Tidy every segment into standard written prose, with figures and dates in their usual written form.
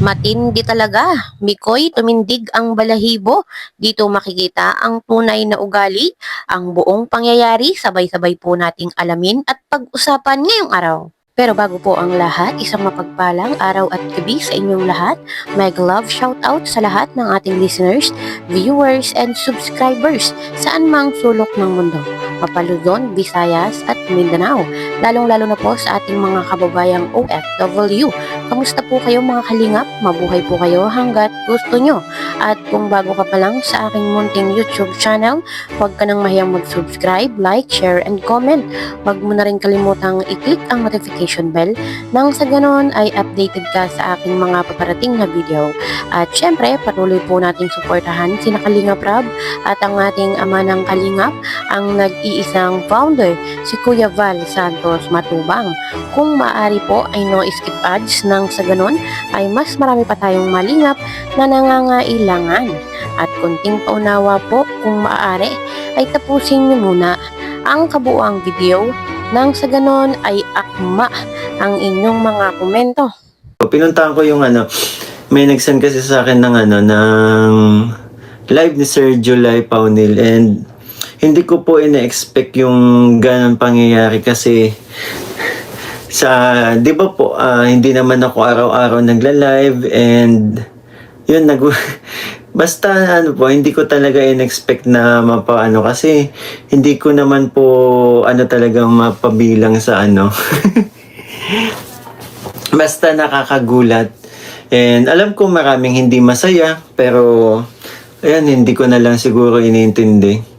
Matindi talaga. Mikoy, tumindig ang balahibo. Dito makikita ang tunay na ugali, ang buong pangyayari, sabay-sabay po nating alamin at pag-usapan ngayong araw. Pero bago po ang lahat, isang mapagpalang araw at gabi sa inyong lahat. Mag love shoutout sa lahat ng ating listeners, viewers, and subscribers saan mang sulok ng mundo. Mapaluzon, Visayas at Mindanao. Lalong-lalo na po sa ating mga kababayang OFW. Kamusta po kayo mga kalingap? Mabuhay po kayo hanggat gusto nyo. At kung bago ka pa lang sa aking munting YouTube channel, huwag ka nang mahiyang mag-subscribe, like, share, and comment. Huwag mo na rin kalimutang i-click ang notification bell nang sa ganon ay updated ka sa aking mga paparating na video. At syempre, patuloy po nating suportahan sina Kalingap Rob at ang ating ama ng Kalingap, ang nag-iisang founder, si Kuya Val Santos Matubang. Kung maaari po ay no skip ads nang sa ganon ay mas marami pa tayong malingap na nangangailangan. At kunting paunawa po kung maaari ay tapusin niyo muna ang kabuuang video nang sa ganon ay akma ang inyong mga komento. Pinuntahan ko yung may nag-send kasi sa akin ng live ni Sir July Paunil and hindi ko po ina-expect yung ganang pangyayari kasi di ba po, hindi naman ako araw-araw nagla-live and yun, basta hindi ko talaga in-expect na mapaano kasi hindi ko naman po talagang mapabilang sa basta nakakagulat and alam ko maraming hindi masaya pero ayan, hindi ko na lang siguro iniintindi.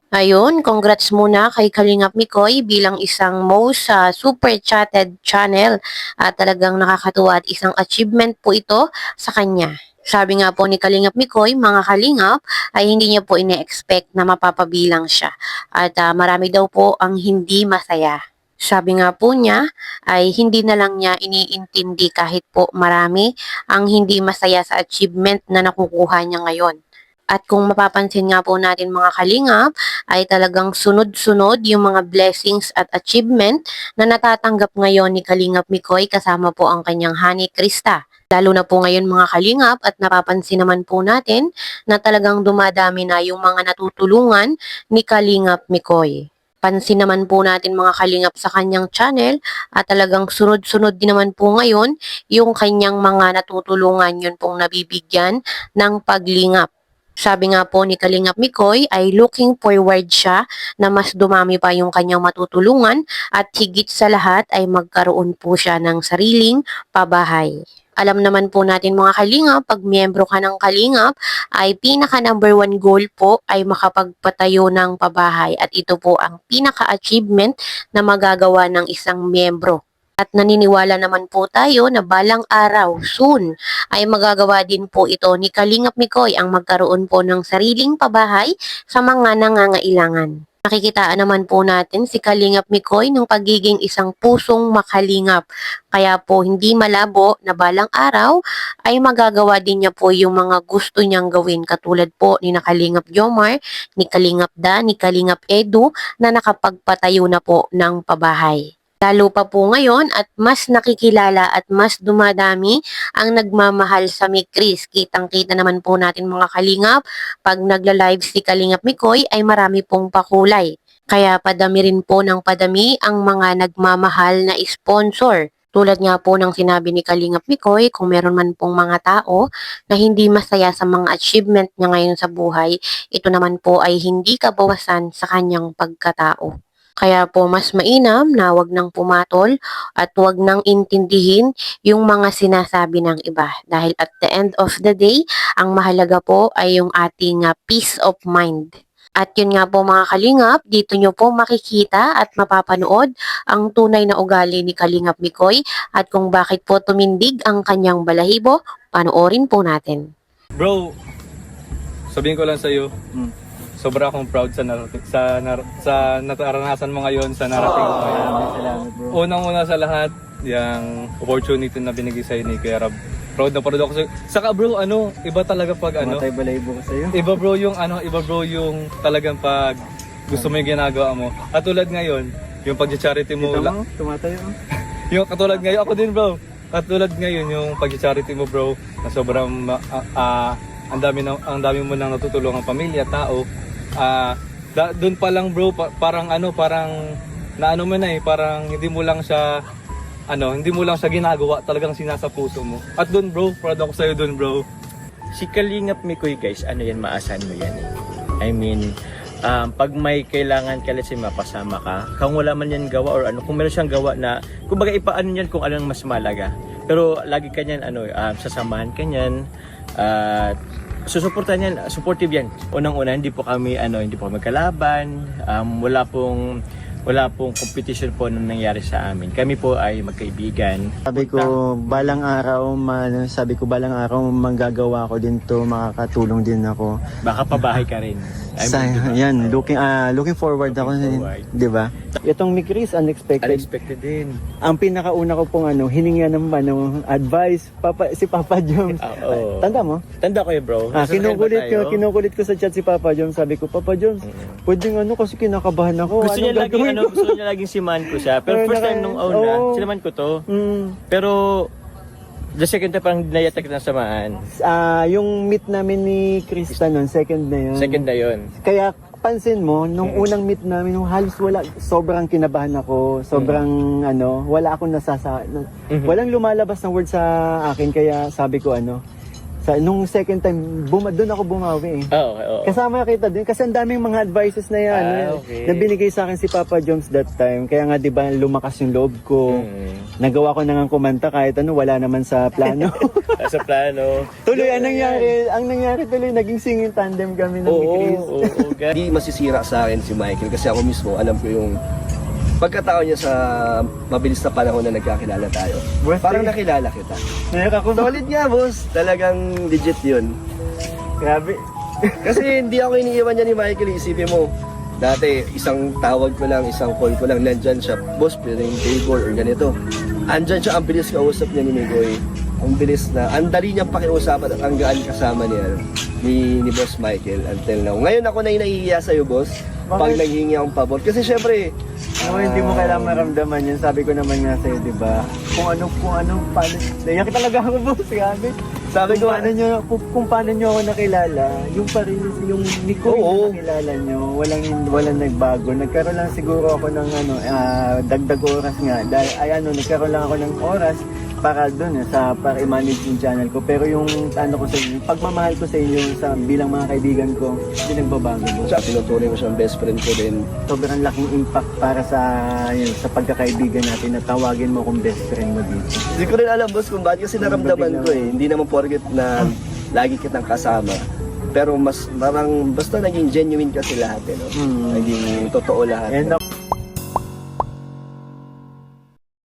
Ayun, congrats muna kay Kalingap Mikoy bilang isang most super chatted channel at talagang nakakatuwa at isang achievement po ito sa kanya. Sabi nga po ni Kalingap Mikoy, mga Kalingap, ay hindi niya po ine-expect na mapapabilang siya at marami daw po ang hindi masaya. Sabi nga po niya ay hindi na lang niya iniintindi kahit po marami ang hindi masaya sa achievement na nakukuha niya ngayon. At kung mapapansin nga po natin mga kalingap, ay talagang sunod-sunod yung mga blessings at achievement na natatanggap ngayon ni Kalingap Mikoy kasama po ang kanyang honey Krista. Lalo na po ngayon mga kalingap at napapansin naman po natin na talagang dumadami na yung mga natutulungan ni Kalingap Mikoy. Pansin naman po natin mga kalingap sa kanyang channel at talagang sunod-sunod din naman po ngayon yung kanyang mga natutulungan yun pong nabibigyan ng paglingap. Sabi nga po ni Kalingap Mikoy ay looking forward siya na mas dumami pa yung kanyang matutulungan at higit sa lahat ay magkaroon po siya ng sariling pabahay. Alam naman po natin mga kalingap, pag miyembro ka ng kalingap, ay pinaka number 1 goal po ay makapagpatayo ng pabahay at ito po ang pinaka-achievement na magagawa ng isang miyembro. At naniniwala naman po tayo na balang araw, soon, ay magagawa din po ito ni Kalingap Mikoy ang magkaroon po ng sariling pabahay sa mga nangangailangan. Nakikitaan naman po natin si Kalingap Mikoy ng pagiging isang pusong makalingap. Kaya po hindi malabo na balang araw ay magagawa din niya po yung mga gusto niyang gawin katulad po ni Kalingap Jomar, ni Kalingap Dan, ni Kalingap Edu na nakapagpatayo na po ng pabahay. Lalo pa po ngayon at mas nakikilala at mas dumadami ang nagmamahal sa Mikris. Kitang-kita naman po natin mga kalingap, pag nagla-live si Kalingap Mikoy ay marami pong pakulay. Kaya padami rin po ng padami ang mga nagmamahal na sponsor. Tulad nga po ng sinabi ni Kalingap Mikoy, kung meron man pong mga tao na hindi masaya sa mga achievement niya ngayon sa buhay, ito naman po ay hindi kabawasan sa kanyang pagkatao. Kaya po mas mainam na wag nang pumatol at wag nang intindihin yung mga sinasabi ng iba. Dahil at the end of the day, ang mahalaga po ay yung ating peace of mind. At yun nga po mga kalingap, dito nyo po makikita at mapapanood ang tunay na ugali ni Kalingap Mikoy at kung bakit po tumindig ang kanyang balahibo, panoorin po natin. Bro, sabihin ko lang sa'yo, sobra akong proud sa naranasan mo ngayon, sa narating mo ngayon. Salamat bro. Unang-una sa lahat, yung opportunity na binigay sa'yo ni Kuya Rob. Proud na proud ako sa'yo. Saka bro, iba talaga pag Matay balaybo ko sa'yo. iba bro yung talagang pag gusto mo yung ginagawa mo. At tulad ngayon, yung pag-charity mo, Kita mo, tumatayo. Yung katulad ngayon, ako din bro. Katulad ngayon yung pag-charity mo bro, na sobrang ang dami mo nang natutulungang pamilya, tao. Doon pa lang bro, parang naano mo na parang hindi mo lang siya ginagawa, talagang sinasa puso mo. At doon bro, proud ako sa'yo doon bro. Si Kalingap Mikoy guys, ano yan, maasahan mo yan eh. I mean, pag may kailangan ka, let's say mapasama ka, kung wala man yan gawa or ano, kung meron siyang gawa na, kumbaga ipaano yan kung anong mas malaga. Pero lagi ka niyan, sasamahan ka niyan, susuportahan yan, supportive yan. Unang-una, hindi po kami kalaban, wala pong competition po nung nangyari sa amin. Kami po ay magkaibigan. Sabi ko, balang araw manggagawa ko din to, makakatulong din ako. Baka pabahay ka rin. Yan, looking forward ako, di ba? Itong ni Chris, unexpected. Unexpected din. Ang pinakauna ko pong hininga ng advice, si Papa Joms. Oo. Tanda mo? Tanda ko bro. Kinukulit ko sa chat si Papa Joms. Sabi ko, Papa Joms, pwedeng kasi kinakabahan ako. Gusto niya laging siman ko siya. Pero first time nung una, sinaman ko to. Pero the second time parang dinayatak na samaan. Yung meet namin ni Krista nun, second na yun. Second na yun. Kaya pansin mo, nung unang meet namin, nung halos sobrang kinabahan ako, sobrang wala akong walang lumalabas ng word sa akin, kaya sabi ko nung second time, doon ako bumawi eh. Oo. Kasama kita din kasi ang daming mga advices na yan na binigay sa akin si Papa Joms that time. Kaya nga 'di ba lumakas yung loob ko. Nagawa ko na nga kumanta kahit wala naman sa plano. Sa plano. Tuloy ang nangyari tuloy naging singing tandem kami ng Chris. Oo. Hindi masisira sa akin si Michael kasi ako mismo alam ko yung pagkatao niya sa mabilis na panahon na nagkakilala tayo. Parang nakilala kita. Solid nga boss, talagang legit yun. Grabe. Kasi hindi ako iniiwan niya ni Michael, isipin mo. Dati isang tawag ko lang, isang call ko lang, nandyan siya, boss, pwedeng table or ganito. Andyan siya, ang bilis kausap niya ni Migoy. Ang bilis na, ang dali niyang pakiusapan at ang gaan kasama niya ni Boss Michael until now. Ngayon ako na yung nahihiya sa'yo, boss, pag naghihingi akong pabor. Kasi syempre, hindi mo kailangan maramdaman yun. Sabi ko naman nga sa'yo, di ba? Kung ano, paano. Naiyak talaga ako, boss. Grabe. Sabi ko, kung paano nyo ako nakilala, yung parin, yung Nico yung nakilala nyo, walang nagbago. Nagkaroon lang siguro ako ng dagdag oras nga. Dahil, nagkaroon lang ako ng oras para doon para i-manage yung channel ko. Pero yung ko sa inyo, pagmamahal ko sa inyo bilang mga kaibigan ko, hindi nagbabago. siya, tinuturing ko siyang best friend ko din. Sobrang laking impact para sa pagkakaibigan natin na tawagin mo kung best friend mo dito. Hindi ko rin alam, boss, kung bakit kasi naramdaman ko eh. Hindi naman porket na lagi kitang kasama. Pero mas parang basta naging genuine kasi lahat eh, no? Naging totoo lahat. And